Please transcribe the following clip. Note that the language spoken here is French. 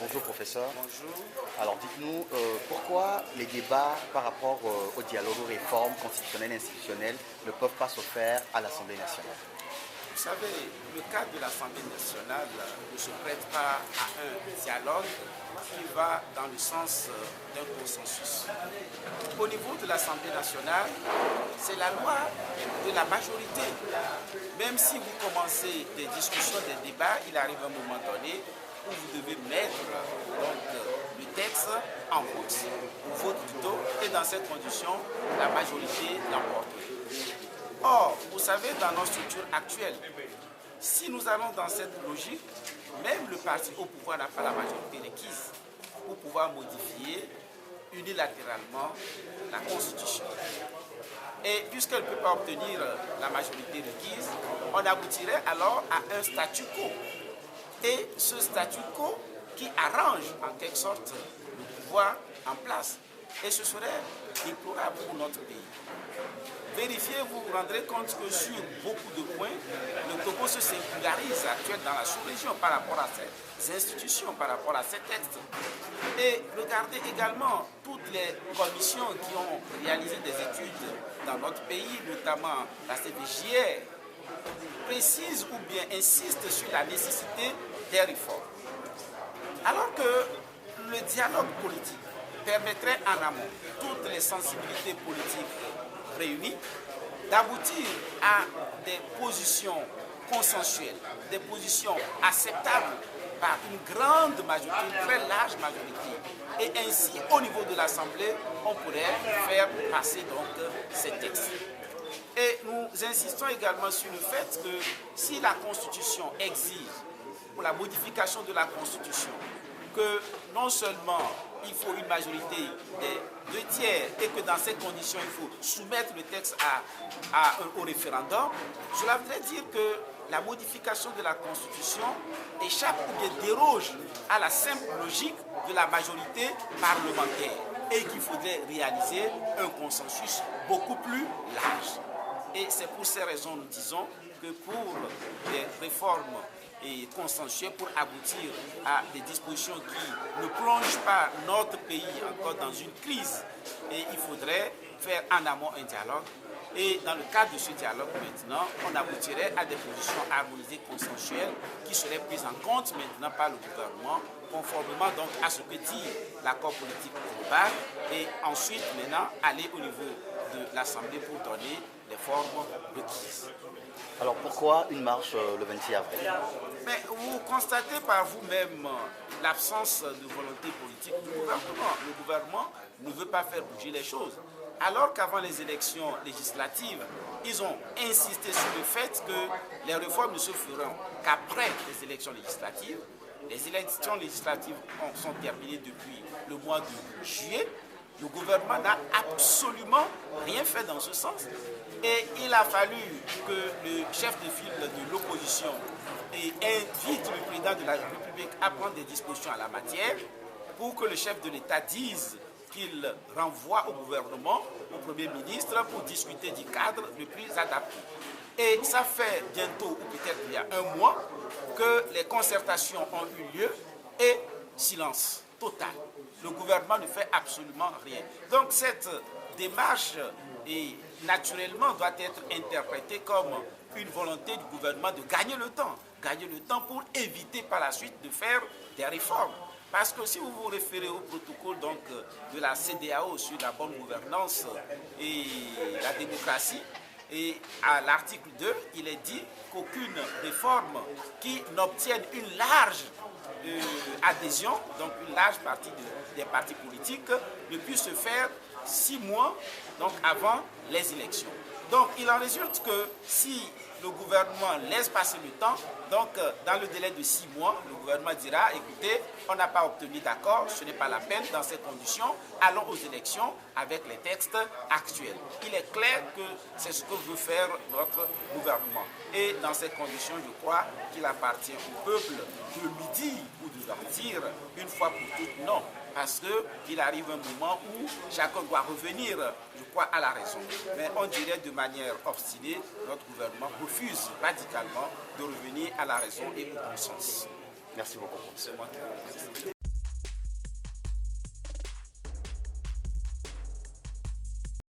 Bonjour professeur. Bonjour. Alors dites-nous, pourquoi les débats par rapport au dialogue aux réformes constitutionnelles et institutionnelles ne peuvent pas se faire à l'Assemblée nationale? Vous savez, le cadre de l'Assemblée nationale ne se prête pas à un dialogue qui va dans le sens d'un consensus. Au niveau de l'Assemblée nationale, c'est la loi de la majorité. Même si vous commencez des discussions, des débats, il arrive un moment donné où vous devez mettre le texte en vote, au vote plutôt, et dans cette condition, la majorité l'emporte. Or, vous savez, dans nos structures actuelles, si nous allons dans cette logique, même le parti au pouvoir n'a pas la majorité requise pour pouvoir modifier unilatéralement la Constitution. Et puisqu'elle ne peut pas obtenir la majorité requise, on aboutirait alors à un statu quo. Et ce statu quo qui arrange en quelque sorte le pouvoir en place. Et ce serait déplorable pour notre pays. Vérifiez, vous vous rendrez compte que sur beaucoup de points, le Togo se singularise actuellement dans la sous-région par rapport à ces institutions, par rapport à ces textes. Et regardez également toutes les commissions qui ont réalisé des études dans notre pays, notamment la CVJR, précise ou bien insiste sur la nécessité des réformes. Alors que le dialogue politique permettrait en amont toutes les sensibilités politiques réunies d'aboutir à des positions consensuelles, des positions acceptables par une grande majorité, une très large majorité. Et ainsi, au niveau de l'Assemblée, on pourrait faire passer donc ces textes. Et nous insistons également sur le fait que si la Constitution exige, pour la modification de la Constitution, que non seulement il faut une majorité des 2 tiers et que dans ces conditions il faut soumettre le texte au référendum, cela voudrait dire que la modification de la Constitution échappe ou bien déroge à la simple logique de la majorité parlementaire et qu'il faudrait réaliser un consensus beaucoup plus large. Et c'est pour ces raisons nous disons que pour les réformes et consensuelles, pour aboutir à des dispositions qui ne plongent pas notre pays encore dans une crise, et il faudrait faire en amont un dialogue. Et dans le cadre de ce dialogue maintenant, on aboutirait à des positions harmonisées consensuelles qui seraient prises en compte maintenant par le gouvernement, conformément donc à ce que dit l'accord politique global, et ensuite maintenant aller au niveau de l'Assemblée pour donner les formes requises. Alors pourquoi une marche le 26 avril? Mais vous constatez par vous-même l'absence de volonté politique du gouvernement. Le gouvernement ne veut pas faire bouger les choses. Alors qu'avant les élections législatives, ils ont insisté sur le fait que les réformes ne se feront qu'après les élections législatives. Les élections législatives sont terminées depuis le mois de juillet. Le gouvernement n'a absolument rien fait dans ce sens. Et il a fallu que le chef de file de l'opposition invite le président de la République à prendre des dispositions en la matière pour que le chef de l'État dise qu'il renvoie au gouvernement, au Premier ministre, pour discuter du cadre le plus adapté. Et ça fait bientôt, ou peut-être il y a un mois, que les concertations ont eu lieu et silence total. Le gouvernement ne fait absolument rien. Donc cette démarche naturellement doit être interprétée comme une volonté du gouvernement de gagner le temps pour éviter par la suite de faire des réformes. Parce que si vous vous référez au protocole donc, de la CEDEAO sur la bonne gouvernance et la démocratie, et à l'article 2, il est dit qu'aucune réforme qui n'obtienne une large adhésion, donc une large partie des partis politiques, ne puisse se faire 6 mois donc, avant les élections. Donc il en résulte que si le gouvernement laisse passer le temps, donc dans le délai de 6 mois, le gouvernement dira, écoutez, on n'a pas obtenu d'accord, ce n'est pas la peine dans ces conditions, allons aux élections avec les textes actuels. Il est clair que c'est ce que veut faire notre gouvernement. Et dans ces conditions, je crois qu'il appartient au peuple de lui dire ou de leur dire une fois pour toutes non. Parce qu'il arrive un moment où chacun doit revenir, je crois, à la raison. Mais on dirait de manière obstinée, notre gouvernement refuse radicalement de revenir à la raison et au bon sens. Merci beaucoup. C'est moi qui vous remercie.